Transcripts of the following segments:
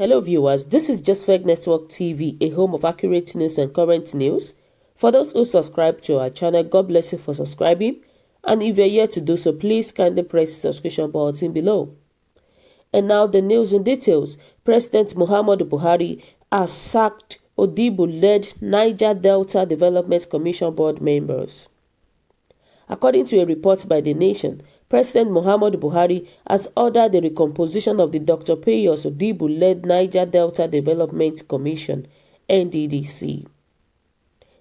Hello viewers, this is Just Fake Network TV, a home of accurate news and current news. For those who subscribe to our channel, God bless you for subscribing. And if you're yet to do so, please kindly press the subscription button below. And now the news in details. President Muhammadu Buhari has sacked Odubu-Led Niger Delta Development Commission board members. According to a report by The Nation, President Muhammadu Buhari has ordered the recomposition of the Dr. Payos Odubu-Led Niger Delta Development Commission, Nddc.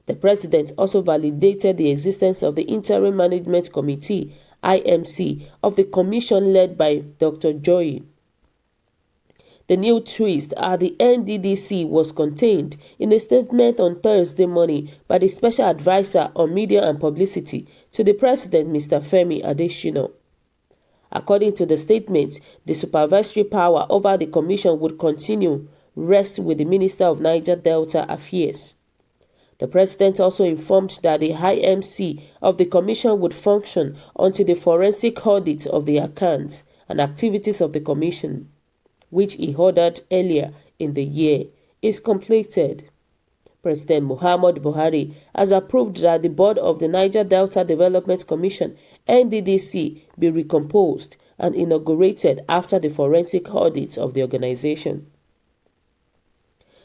The president also validated the existence of the Interim Management Committee, IMC, of the commission led by Dr. Joy. The new twist at the Nddc was contained in a statement on Thursday morning by the Special Advisor on Media and Publicity to the President, Mr. Femi Adesina. According to the statement, the supervisory power over the commission would continue rest with the Minister of Niger Delta Affairs. The President also informed that the IMC of the commission would function until the forensic audit of the accounts and activities of the commission, which he ordered earlier in the year, is completed. President Muhammadu Buhari has approved that the board of the Niger Delta Development Commission, Nddc, be recomposed and inaugurated after the forensic audit of the organization.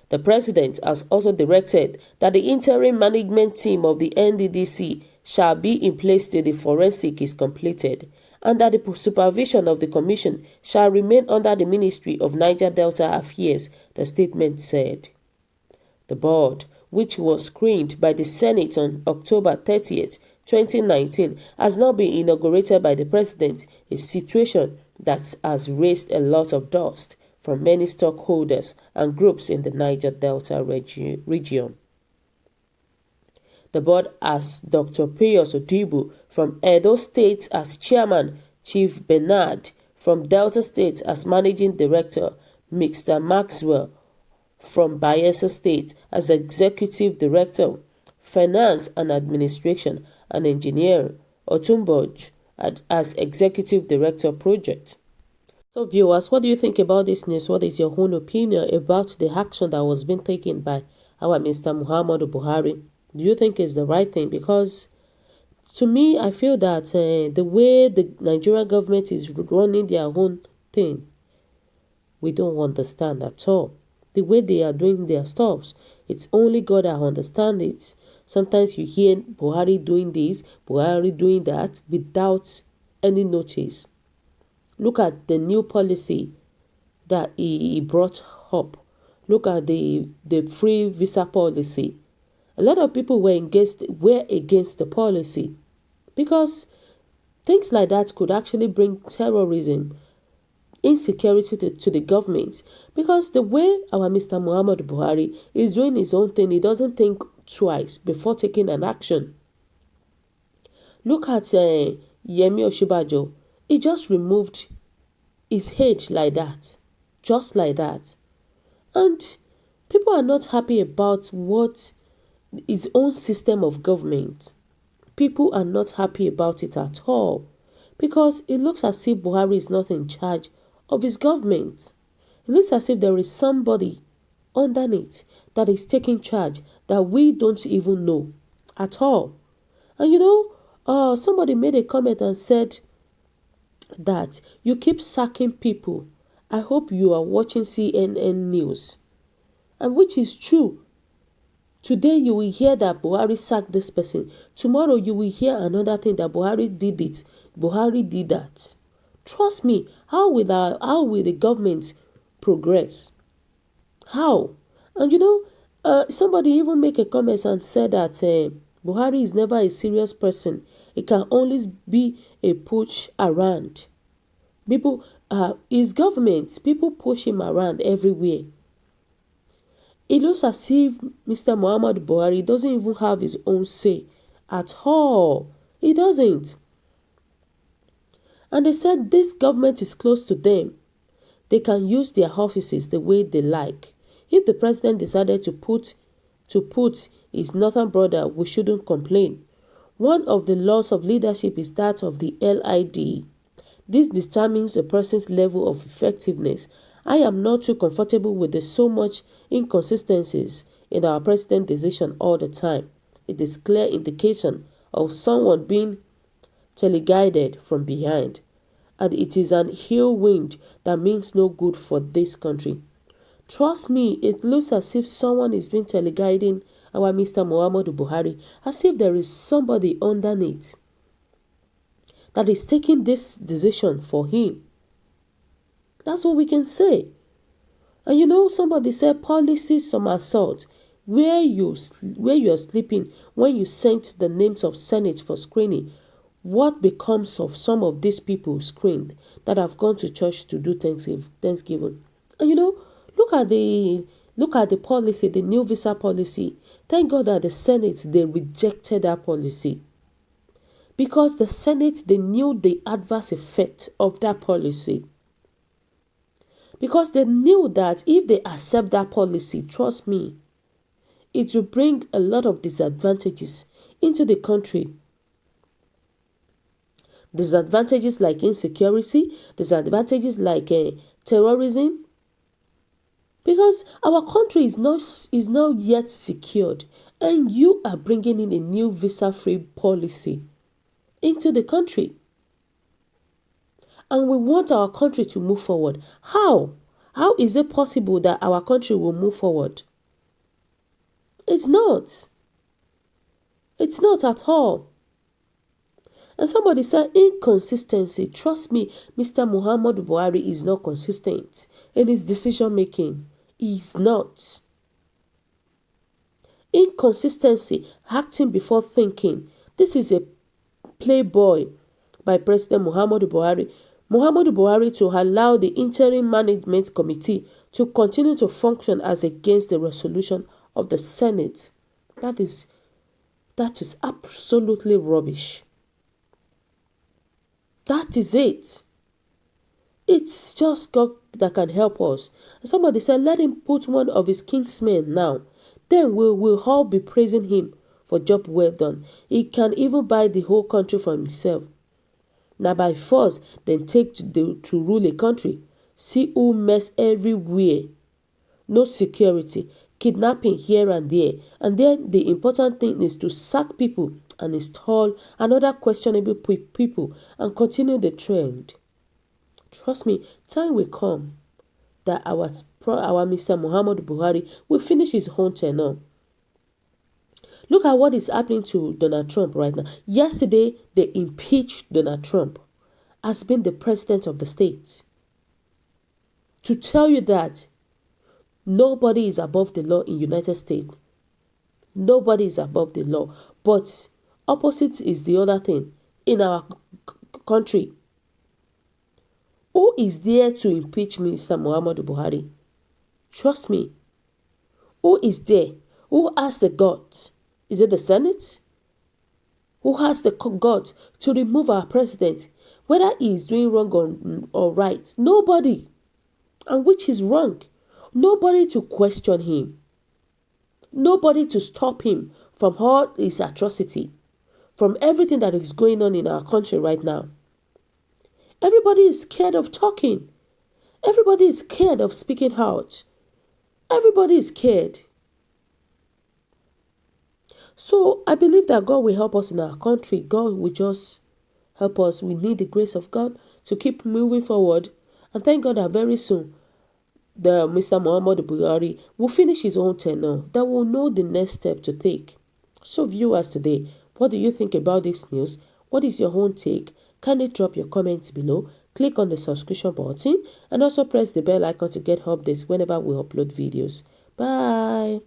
The president has also directed that the interim management team of the Nddc shall be in place till the forensic is completed, and that the supervision of the commission shall remain under the Ministry of Niger Delta Affairs, the statement said. The board, which was screened by the Senate on October 30th, 2019, has now been inaugurated by the president, a situation that has raised a lot of dust from many stockholders and groups in the Niger Delta region. The board has Dr. Payos Odubu from Edo State as chairman, Chief Bernard from Delta State as managing director, Mr. Maxwell from Bayelsa State as executive director, finance and administration and engineering, Otumboj as executive director project. So viewers, what do you think about this news? What is your own opinion about the action that was being taken by our Mr. Muhammadu Buhari? Do you think it's the right thing? Because to me, I feel that the way the Nigerian government is running their own thing, we don't understand at all. The way they are doing their stuffs, it's only God that understands it. Sometimes you hear Buhari doing this, Buhari doing that without any notice. Look at the new policy that he brought up. Look at the free visa policy. A lot of people were against the policy because things like that could actually bring terrorism, insecurity to the government. Because the way our Mr. Muhammadu Buhari is doing his own thing, he doesn't think twice before taking an action. Look at Yemi Oshibajo. He just removed his head like that, just like that. And people are not happy about what his own system of government. People are not happy about it at all because it looks as if Buhari is not in charge of his government. It looks as if there is somebody underneath that is taking charge that we don't even know at all. And somebody made a comment and said that you keep sacking people. I hope you are watching CNN news. And which is true. Today you will hear that Buhari sacked this person. Tomorrow you will hear another thing that Buhari did it. Buhari did that. Trust me, how will the government progress? How? And somebody even make a comment and said that Buhari is never a serious person. It can always be a push around. People, his government, people push him around everywhere. It looks as if Mr. Muhammadu Buhari doesn't even have his own say at all. He doesn't. And they said this government is close to them. They can use their offices the way they like. If the president decided to put his northern brother, we shouldn't complain. One of the laws of leadership is that of the LID. This determines a person's level of effectiveness I am not too comfortable with the so much inconsistencies in our president's decision all the time. It is clear indication of someone being teleguided from behind, and it is an ill wind that means no good for this country. Trust me, it looks as if someone is being teleguiding our Mr. Muhammadu Buhari, as if there is somebody underneath that is taking this decision for him. That's what we can say. And you know, somebody said policy somersault, where you are sleeping when you sent the names of Senate for screening. What becomes of some of these people screened that have gone to church to do Thanksgiving? And you know, look at the policy, the new visa policy. Thank God that the Senate, they rejected that policy. Because the Senate, they knew the adverse effect of that policy. Because they knew that if they accept that policy, trust me, it will bring a lot of disadvantages into the country. Disadvantages like insecurity, disadvantages like terrorism. Because our country is not yet secured, and you are bringing in a new visa-free policy into the country. And we want our country to move forward. How? How is it possible that our country will move forward? It's not. It's not at all. And somebody said inconsistency. Trust me, Mr. Muhammadu Buhari is not consistent in his decision making. He's not. Inconsistency, acting before thinking. This is a playboy by President Muhammadu Buhari. Muhammadu Buhari to allow the interim management committee to continue to function as against the resolution of the Senate. That is absolutely rubbish. That is it. It's just God that can help us. And somebody said, let him put one of his kingsmen now. Then we will all be praising him for job well done. He can even buy the whole country for himself. Now by force, then take to rule a country. See who mess everywhere. No security. Kidnapping here and there. And then the important thing is to sack people and install another questionable people and continue the trend. Trust me, time will come that our Mr. Muhammadu Buhari will finish his own tenure. Look at what is happening to Donald Trump right now. Yesterday, they impeached Donald Trump as being the president of the state. To tell you that nobody is above the law in United States. Nobody is above the law. But opposite is the other thing in our country. Who is there to impeach Mr. Muhammadu Buhari? Trust me. Who is there? Who has the guts? Is it the Senate? Who has the guts to remove our president? Whether he is doing wrong or right. Nobody. And which is wrong. Nobody to question him. Nobody to stop him from all his atrocity. From everything that is going on in our country right now. Everybody is scared of talking. Everybody is scared of speaking out. Everybody is scared. So I believe that God will help us in our country. God will just help us. We need the grace of God to keep moving forward. And thank God that very soon, the Mr. Muhammadu Buhari will finish his own tenure. That will know the next step to take. So viewers today, what do you think about this news? What is your own take? Kindly drop your comments below. Click on the subscription button and also press the bell icon to get updates whenever we upload videos. Bye.